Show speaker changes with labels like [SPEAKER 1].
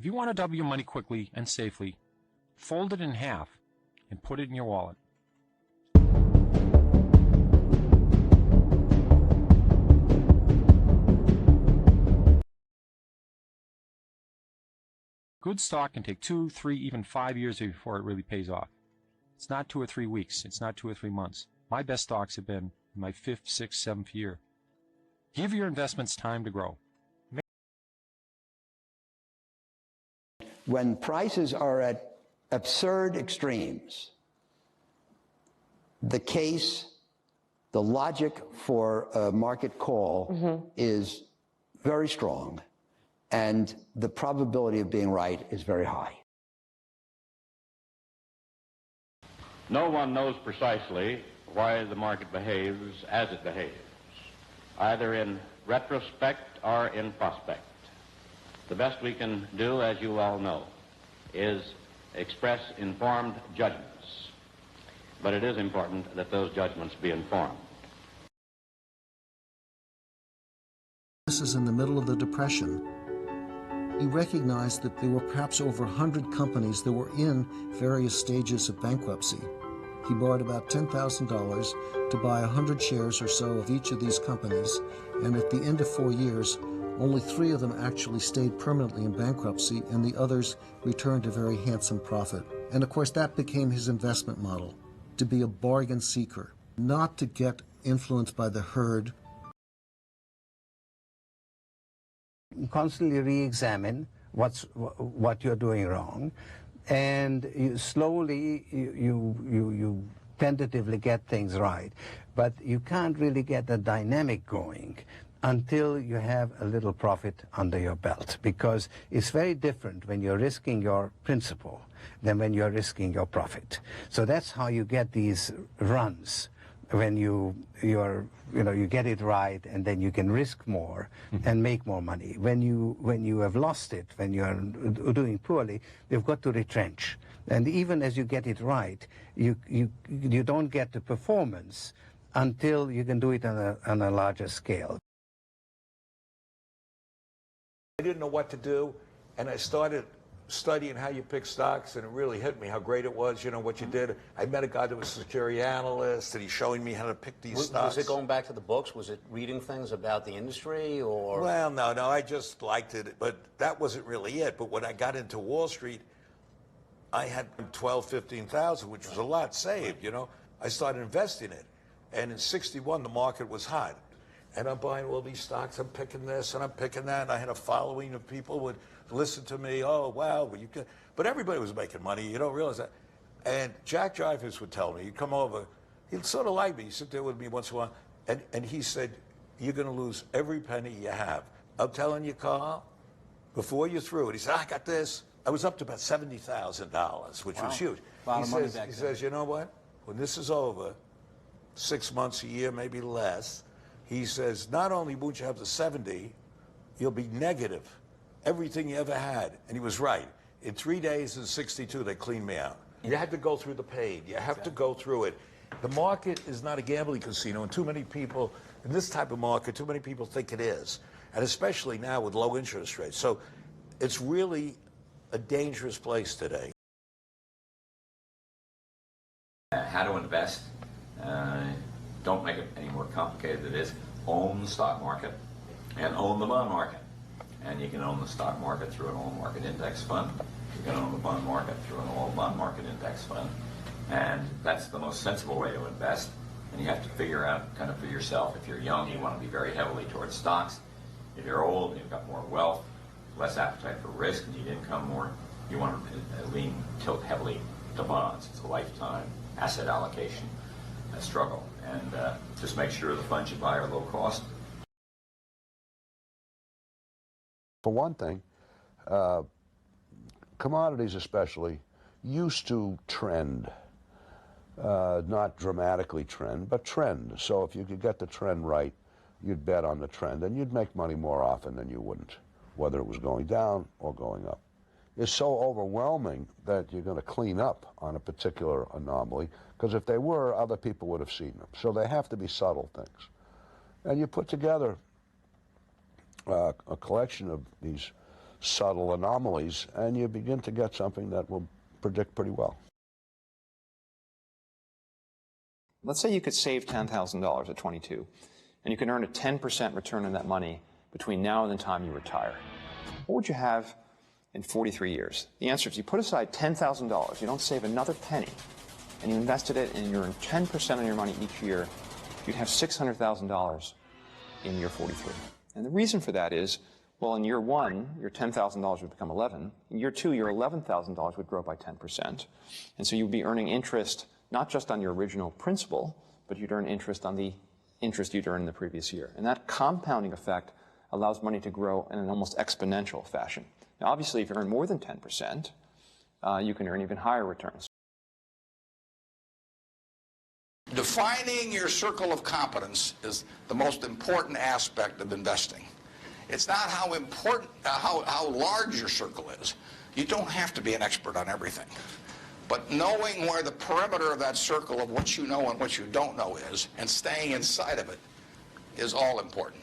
[SPEAKER 1] If you want to double your money quickly and safely, fold it in half and put it in your wallet. Good stock can take 2, 3, even 5 years before it really pays off. It's not 2 or 3 weeks. It's not 2 or 3 months. My best stocks have been in my 5th, 6th, 7th year. Give your investments time to grow.
[SPEAKER 2] When prices are at absurd extremes, the case, the logic for a market call is very strong, and the probability of being right is very high.
[SPEAKER 3] No one knows precisely why the market behaves as it behaves, either in retrospect or in prospect. The best we can do, as you all know, is express informed judgments. But it is important that those judgments be informed.
[SPEAKER 4] This is in the middle of the Depression. He recognized that there were perhaps over 100 companies that were in various stages of bankruptcy. He borrowed about $10,000 to buy 100 shares or so of each of these companies, and at the end of 4 years, only 3 of them actually stayed permanently in bankruptcy, and the others returned a very handsome profit. And of course, that became his investment model, to be a bargain seeker, not to get influenced by the herd.
[SPEAKER 5] Constantly re-examine what you're doing wrong, and you slowly, you tentatively get things right. But you can't really get the dynamic going until you have a little profit under your belt, because it's very different when you're risking your principal than when you're risking your profit. So that's how you get these runs, when you get it right, and then you can risk more and make more money. When you have lost it, when you are doing poorly, you've got to retrench. And even as you get it right, you don't get the performance until you can do it on a larger scale.
[SPEAKER 6] I didn't know what to do, and I started studying how you pick stocks, and it really hit me how great it was, what you did. I met a guy that was a security analyst, and he's showing me how to pick these stocks.
[SPEAKER 7] Was it going back to the books? Was it reading things about the industry, or?
[SPEAKER 6] Well, no, I just liked it, but that wasn't really it. But when I got into Wall Street, I had 12, 15,000, which was a lot saved, I started investing it, and in '61, the market was hot. And I'm buying all these stocks, I'm picking this and I'm picking that, and I had a following of people who would listen to me, oh, wow, well, you can. But everybody was making money, you don't realize that. And Jack Dreyfus would tell me, he'd come over, he'd sort of like me, he'd sit there with me once in a while, and he said, you're going to lose every penny you have. I'm telling you, Carl, before you're through it, he said, I got this. I was up to about $70,000, which was huge. He says, you know what, when this is over, 6 months, a year, maybe less, he says, not only won't you have the 70, you'll be negative, everything you ever had. And he was right. In 3 days in '62, they cleaned me out. You had to go through the pain. You have to go through it. The market is not a gambling casino, and too many people, in this type of market, too many people think it is. And especially now with low interest rates. So it's really a dangerous place today.
[SPEAKER 8] How to invest. Don't make it any more complicated than it is. Own the stock market and own the bond market. And you can own the stock market through an all market index fund. You can own the bond market through an all bond market index fund. And that's the most sensible way to invest. And you have to figure out kind of for yourself. If you're young, you want to be very heavily towards stocks. If you're old and you've got more wealth, less appetite for risk, and need income more, you want to tilt heavily to bonds. It's a lifetime asset allocation struggle. And just make sure the funds you buy are low cost.
[SPEAKER 9] For one thing, commodities especially used to trend, not dramatically trend, but trend. So if you could get the trend right, you'd bet on the trend, and you'd make money more often than you wouldn't, whether it was going down or going up. It's so overwhelming that you're going to clean up on a particular anomaly, because if they were, other people would have seen them. So they have to be subtle things. And you put together a collection of these subtle anomalies, and you begin to get something that will predict pretty well.
[SPEAKER 10] Let's say you could save $10,000 at 22, and you can earn a 10% return on that money between now and the time you retire. What would you have in 43 years? The answer is you put aside $10,000, you don't save another penny, and you invested it and you earn 10% on your money each year, you'd have $600,000 in year 43. And the reason for that is, well, in year 1, your $10,000 would become 11. In year 2, your $11,000 would grow by 10%. And so you'd be earning interest not just on your original principal, but you'd earn interest on the interest you'd earned in the previous year. And that compounding effect allows money to grow in an almost exponential fashion. Now, obviously, if you earn more than 10%, you can earn even higher returns.
[SPEAKER 11] Defining your circle of competence is the most important aspect of investing. It's not how important, how large your circle is. You don't have to be an expert on everything. But knowing where the perimeter of that circle of what you know and what you don't know is, and staying inside of it, is all important.